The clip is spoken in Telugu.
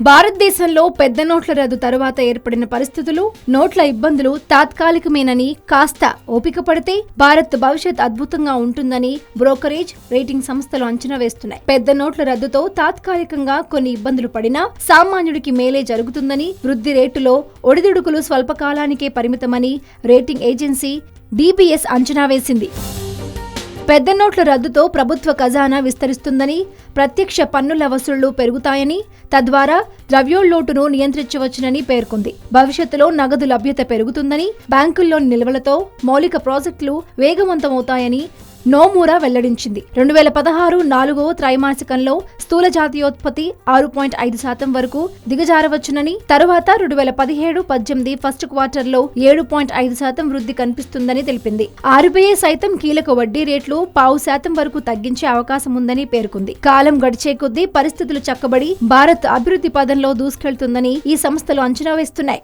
భారతదేశంలో పెద్ద నోట్ల రద్దు తరువాత ఏర్పడిన పరిస్థితులు, నోట్ల ఇబ్బందులు తాత్కాలికమేనని కాస్త ఓపిక పడితే భారత్ భవిష్యత్ అద్భుతంగా ఉంటుందని బ్రోకరేజ్, రేటింగ్ సంస్థలు అంచనా వేస్తున్నాయి. పెద్ద నోట్ల రద్దుతో తాత్కాలికంగా కొన్ని ఇబ్బందులు పడినా సామాన్యుడికి మేలే జరుగుతుందని, వృద్ధి రేటులో ఒడిదుడుకులు స్వల్పకాలానికే పరిమితమని రేటింగ్ ఏజెన్సీ DBS అంచనా వేసింది. పెద్ద నోట్ల రద్దుతో ప్రభుత్వ ఖజానా విస్తరిస్తుందని, ప్రత్యక్ష పన్నుల వసూళ్లు పెరుగుతాయని, తద్వారా ద్రవ్యోల్లోటును నియంత్రించవచ్చునని పేర్కొంది. భవిష్యత్తులో నగదు లభ్యత పెరుగుతుందని, బ్యాంకుల్లోని నిల్వలతో మౌలిక ప్రాజెక్టులు వేగవంతమవుతాయని నోమూరా వెల్లడించింది. 2016 నాలుగో త్రైమాసికంలో స్థూల జాతీయోత్పత్తి 6.5% వరకు దిగజారవచ్చునని, తరువాత 2017-18 ఫస్ట్ క్వార్టర్లో 7.5% వృద్ధి కనిపిస్తుందని తెలిపింది. RBI సైతం కీలక వడ్డీ రేట్లు 0.5% వరకు తగ్గించే అవకాశం ఉందని పేర్కొంది. కాలం గడిచే కొద్దీ పరిస్థితులు చక్కబడి భారత్ అభివృద్ధి పదంలో దూసుకెళ్తుందని ఈ సంస్థలు అంచనా వేస్తున్నాయి.